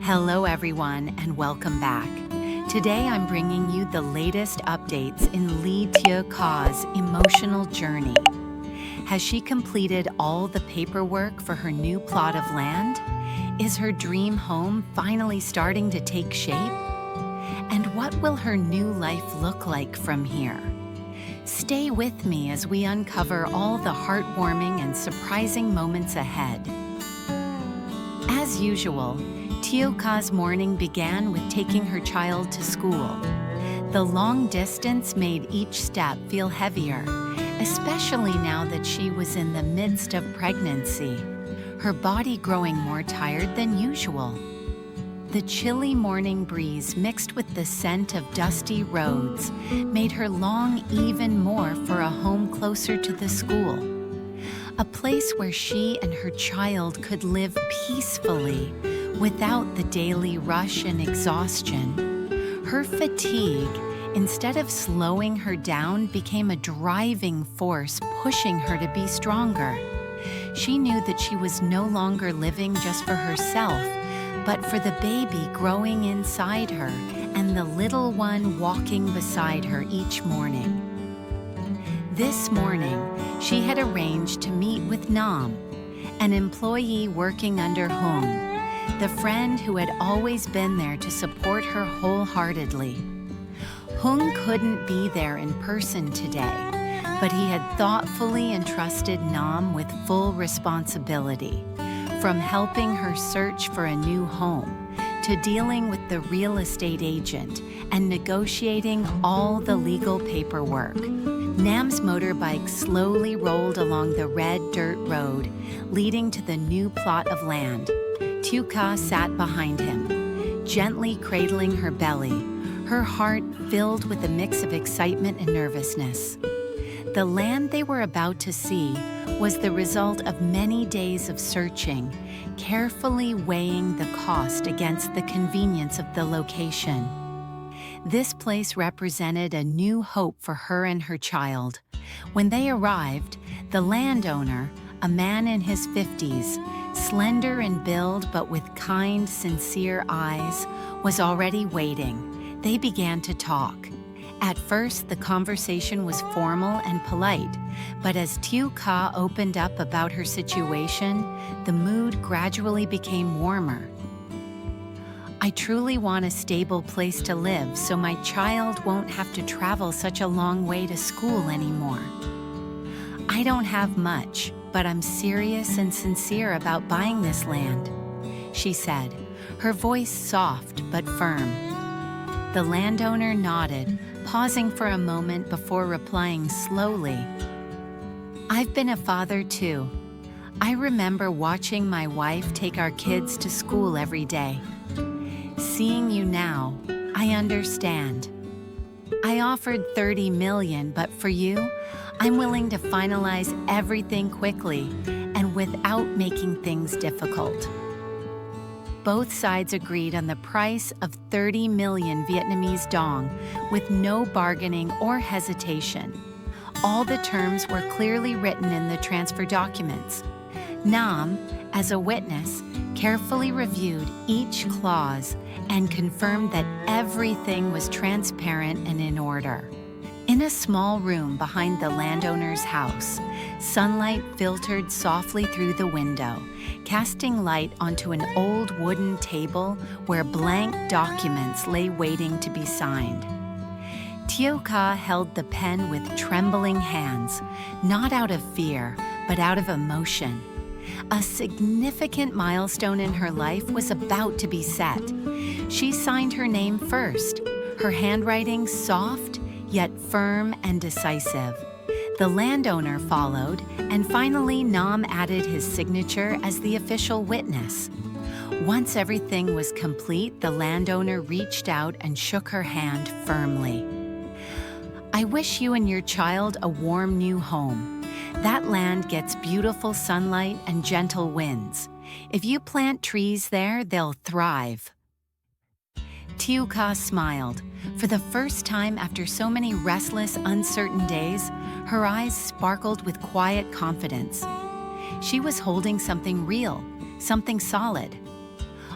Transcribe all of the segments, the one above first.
Hello everyone and welcome back. Today I'm bringing you the latest updates in Ly Tieu Ca's emotional journey. Has she completed all the paperwork for her new plot of land? Is her dream home finally starting to take shape? And what will her new life look like from here? Stay with me as we uncover all the heartwarming and surprising moments ahead. As usual, Tieu Ca's morning began with taking her child to school. The long distance made each step feel heavier, especially now that she was in the midst of pregnancy, her body growing more tired than usual. The chilly morning breeze mixed with the scent of dusty roads made her long even more for a home closer to the school, a place where she and her child could live peacefully without the daily rush and exhaustion. Her fatigue, instead of slowing her down, became a driving force pushing her to be stronger. She knew that she was no longer living just for herself, but for the baby growing inside her and the little one walking beside her each morning. This morning, she had arranged to meet with Nam, an employee working under Hmong, the friend who had always been there to support her wholeheartedly. Hmong couldn't be there in person today, but he had thoughtfully entrusted Nam with full responsibility, from helping her search for a new home to dealing with the real estate agent and negotiating all the legal paperwork. Nam's motorbike slowly rolled along the red dirt road leading to the new plot of land. Tieu Ca sat behind him, gently cradling her belly, her heart filled with a mix of excitement and nervousness. The land they were about to see was the result of many days of searching, carefully weighing the cost against the convenience of the location. This place represented a new hope for her and her child. When they arrived, the landowner, a man in his 50s, slender in build but with kind, sincere eyes, was already waiting. They began to talk. At first, the conversation was formal and polite, but as Tieu Ca opened up about her situation, the mood gradually became warmer. "I truly want a stable place to live so my child won't have to travel such a long way to school anymore. I don't have much, but I'm serious and sincere about buying this land," she said, her voice soft but firm. The landowner nodded, pausing for a moment before replying slowly, "I've been a father too. I remember watching my wife take our kids to school every day. Seeing you now, I understand. I offered 30 million, but for you, I'm willing to finalize everything quickly and without making things difficult." Both sides agreed on the price of 30 million Vietnamese dong with no bargaining or hesitation. All the terms were clearly written in the transfer documents. Nam, as a witness, carefully reviewed each clause and confirmed that everything was transparent and in order. In a small room behind the landowner's house, sunlight filtered softly through the window, casting light onto an old wooden table where blank documents lay waiting to be signed. Tieu Ca held the pen with trembling hands, not out of fear, but out of emotion. A significant milestone in her life was about to be set. She signed her name first, her handwriting soft, yet firm and decisive. The landowner followed, and finally Nam added his signature as the official witness. Once everything was complete, the landowner reached out and shook her hand firmly. "I wish you and your child a warm new home. That land gets beautiful sunlight and gentle winds. If you plant trees there, they'll thrive." Tieu Ca smiled. For the first time after so many restless, uncertain days, her eyes sparkled with quiet confidence. She was holding something real, something solid.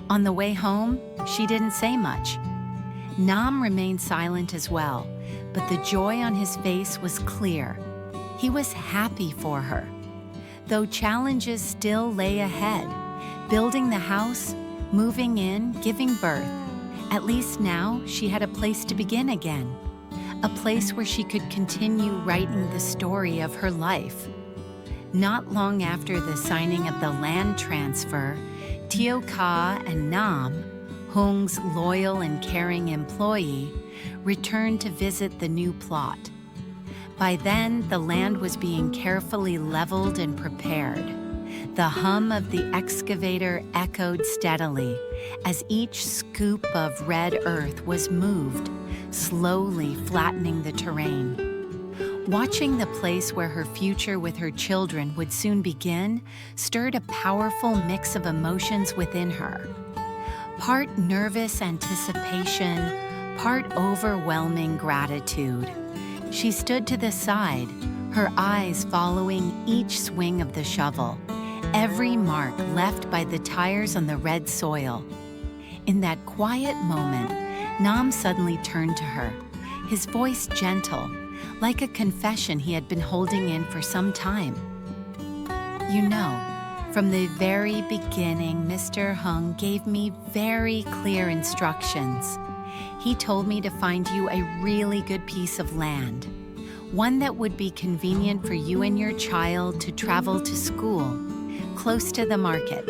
On the way home, she didn't say much. Nam remained silent as well, but the joy on his face was clear. He was happy for her. Though challenges still lay ahead, building the house, moving in, giving birth, at least now she had a place to begin again, a place where she could continue writing the story of her life. Not long after the signing of the land transfer, Tieu Ca and Nam, Hung's loyal and caring employee, returned to visit the new plot. By then, the land was being carefully leveled and prepared. The hum of the excavator echoed steadily as each scoop of red earth was moved, slowly flattening the terrain. Watching the place where her future with her children would soon begin stirred a powerful mix of emotions within her. Part nervous anticipation, part overwhelming gratitude. She stood to the side, her eyes following each swing of the shovel, every mark left by the tires on the red soil. In that quiet moment, Nam suddenly turned to her, his voice gentle, like a confession he had been holding in for some time. You know, from the very beginning, Mr. Hung gave me very clear instructions. He told me to find you a really good piece of land, one that would be convenient for you and your child to travel to school, close to the market,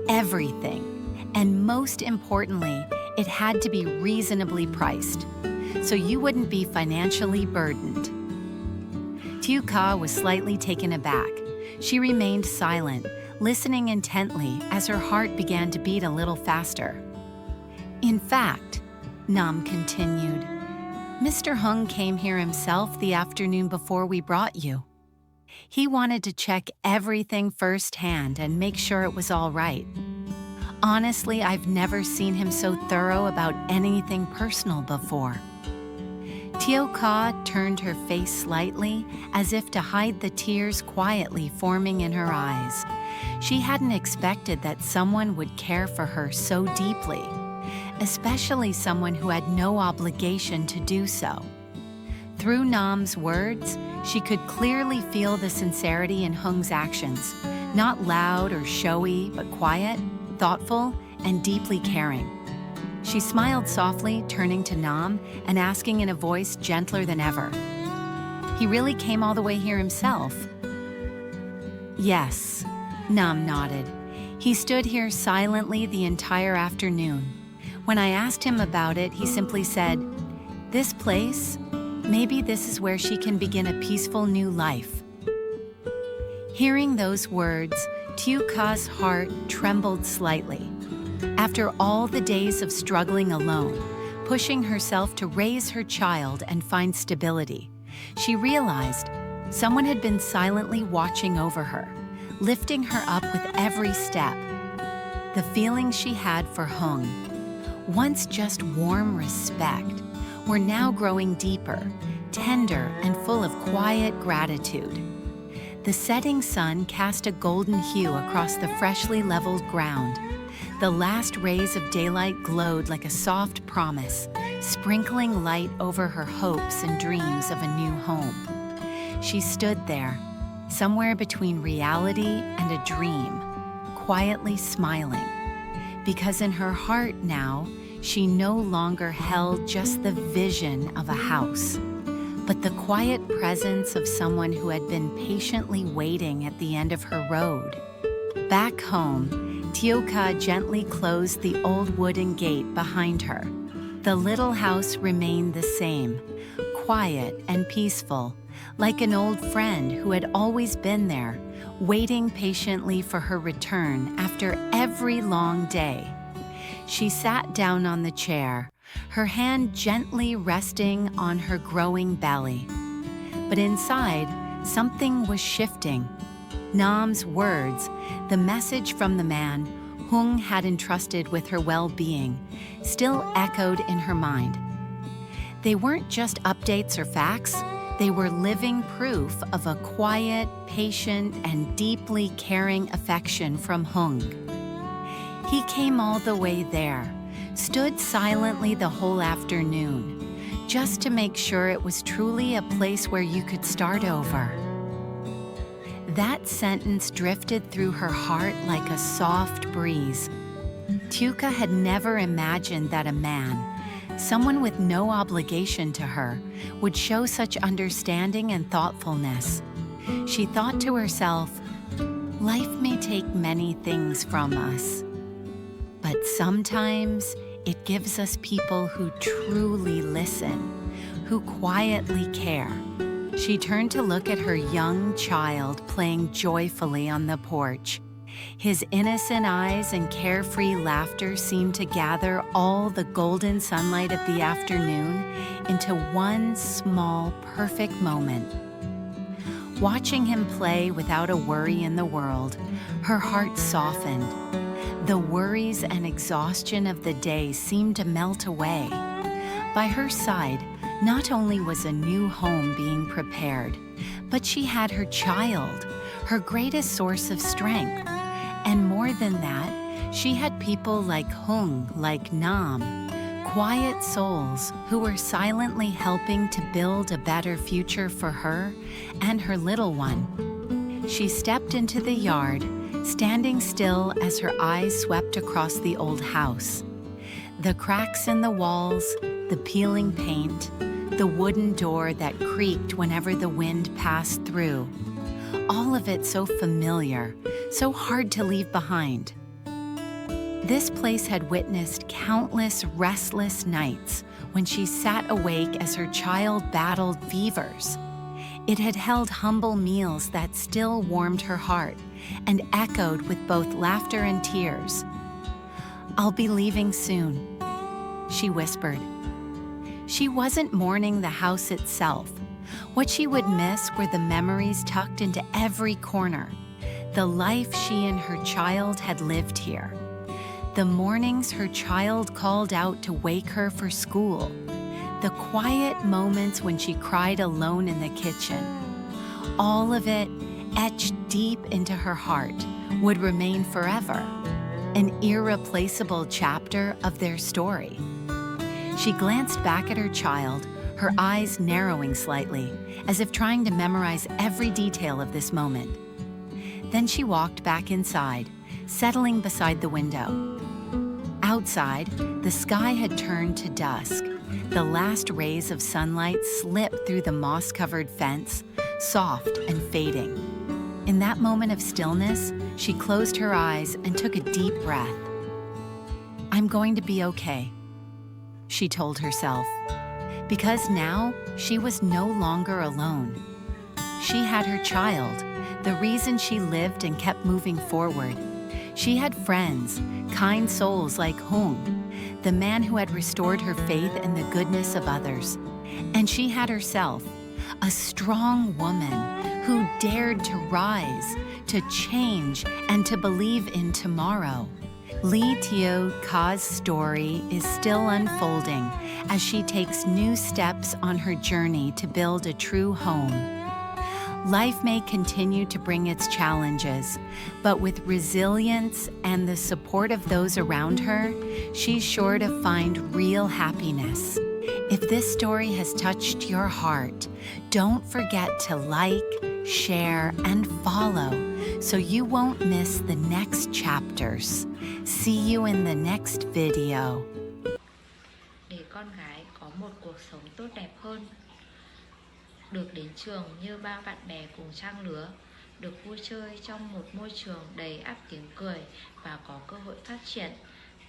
everything. And most importantly, it had to be reasonably priced, so you wouldn't be financially burdened. Tieu Ca was slightly taken aback. She remained silent, listening intently as her heart began to beat a little faster. In fact, Nam continued, Mr. Hung came here himself the afternoon before we brought you. He wanted to check everything firsthand and make sure it was all right. Honestly, I've never seen him so thorough about anything personal before. Tieu Ca turned her face slightly, as if to hide the tears quietly forming in her eyes. She hadn't expected that someone would care for her so deeply, especially someone who had no obligation to do so. Through Nam's words, she could clearly feel the sincerity in Hung's actions, not loud or showy, but quiet, thoughtful, and deeply caring. She smiled softly, turning to Nam and asking in a voice gentler than ever, He really came all the way here himself? Yes, Nam nodded. He stood here silently the entire afternoon. When I asked him about it, he simply said, This place, maybe this is where she can begin a peaceful new life. Hearing those words, Tieu Ca's heart trembled slightly. After all the days of struggling alone, pushing herself to raise her child and find stability, she realized someone had been silently watching over her, lifting her up with every step. The feelings she had for Hung, once just warm respect, were now growing deeper, tender, and full of quiet gratitude. The setting sun cast a golden hue across the freshly leveled ground. The last rays of daylight glowed like a soft promise, sprinkling light over her hopes and dreams of a new home. She stood there, somewhere between reality and a dream, quietly smiling, because in her heart now, she no longer held just the vision of a house, but the quiet presence of someone who had been patiently waiting at the end of her road. Back home, Tieu Ca gently closed the old wooden gate behind her. The little house remained the same, quiet and peaceful, like an old friend who had always been there, waiting patiently for her return after every long day. She sat down on the chair, her hand gently resting on her growing belly. But inside, something was shifting. Nam's words, the message from the man Hung had entrusted with her well-being, still echoed in her mind. They weren't just updates or facts, they were living proof of a quiet, patient, and deeply caring affection from Hung. He came all the way there, stood silently the whole afternoon, just to make sure it was truly a place where you could start over. That sentence drifted through her heart like a soft breeze. Tieu Ca had never imagined that a man, someone with no obligation to her, would show such understanding and thoughtfulness. She thought to herself, life may take many things from us, but sometimes it gives us people who truly listen, who quietly care. She turned to look at her young child playing joyfully on the porch. His innocent eyes and carefree laughter seemed to gather all the golden sunlight of the afternoon into one small, perfect moment. Watching him play without a worry in the world, her heart softened. The worries and exhaustion of the day seemed to melt away. By her side, not only was a new home being prepared, but she had her child, her greatest source of strength. And more than that, she had people like Hmong, like Nam, quiet souls who were silently helping to build a better future for her and her little one. She stepped into the yard, standing still as her eyes swept across the old house. The cracks in the walls, the peeling paint, the wooden door that creaked whenever the wind passed through. All of it so familiar, so hard to leave behind. This place had witnessed countless restless nights when she sat awake as her child battled fevers. It had held humble meals that still warmed her heart and echoed with both laughter and tears. "I'll be leaving soon," she whispered. She wasn't mourning the house itself. What she would miss were the memories tucked into every corner, the life she and her child had lived here, the mornings her child called out to wake her for school, the quiet moments when she cried alone in the kitchen. All of it, etched deep into her heart, would remain forever, an irreplaceable chapter of their story. She glanced back at her child, her eyes narrowing slightly, as if trying to memorize every detail of this moment. Then she walked back inside, settling beside the window. Outside, the sky had turned to dusk. The last rays of sunlight slipped through the moss-covered fence, soft and fading. In that moment of stillness, she closed her eyes and took a deep breath. "I'm going to be okay," she told herself, because now she was no longer alone. She had her child, the reason she lived and kept moving forward. She had friends, kind souls like Hmong, the man who had restored her faith in the goodness of others. And she had herself, a strong woman who dared to rise, to change, and to believe in tomorrow. Ly Tieu Ca's story is still unfolding as she takes new steps on her journey to build a true home. Life may continue to bring its challenges, but with resilience and the support of those around her, she's sure to find real happiness. If this story has touched your heart, don't forget to like, share, and follow so you won't miss the next chapters. See you in the next video. Để con gái có một cuộc sống tốt đẹp hơn, được đến trường như bao bạn bè cùng trang lứa, được vui chơi trong một môi trường đầy ắp tiếng cười và có cơ hội phát triển,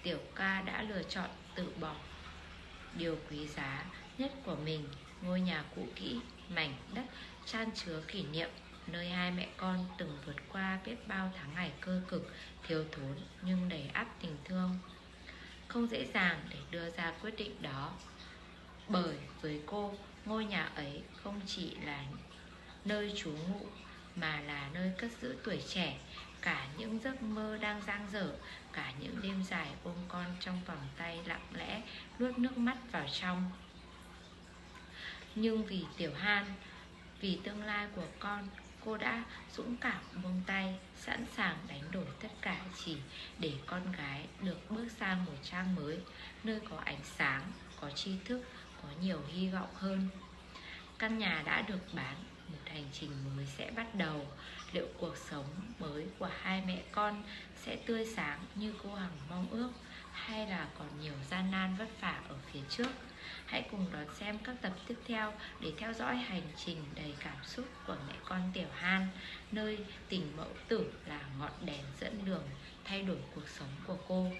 Tieu Ca đã lựa chọn từ bỏ điều quý giá nhất của mình, ngôi nhà cũ kỹ, mảnh đất chan chứa kỷ niệm, nơi hai mẹ con từng vượt qua biết bao tháng ngày cơ cực, thiếu thốn nhưng đầy ắp tình thương. Không dễ dàng để đưa ra quyết định đó, bởi với cô, ngôi nhà ấy không chỉ là nơi trú ngụ mà là nơi cất giữ tuổi trẻ, cả những giấc mơ đang dang dở, cả những đêm dài ôm con trong vòng tay lặng lẽ nuốt nước mắt vào trong. Nhưng vì Tieu Han, vì tương lai của con, cô đã dũng cảm buông tay, sẵn sàng đánh đổi tất cả chỉ để con gái được bước sang một trang mới, nơi có ánh sáng, có tri thức, có nhiều hy vọng hơn. Căn nhà đã được bán, một hành trình mới sẽ bắt đầu. Liệu cuộc sống mới của hai mẹ con sẽ tươi sáng như cô Hằng mong ước, hay là còn nhiều gian nan vất vả ở phía trước? Hãy cùng đón xem các tập tiếp theo để theo dõi hành trình đầy cảm xúc của mẹ con Tieu Han, nơi tình mẫu tử là ngọn đèn dẫn đường thay đổi cuộc sống của cô.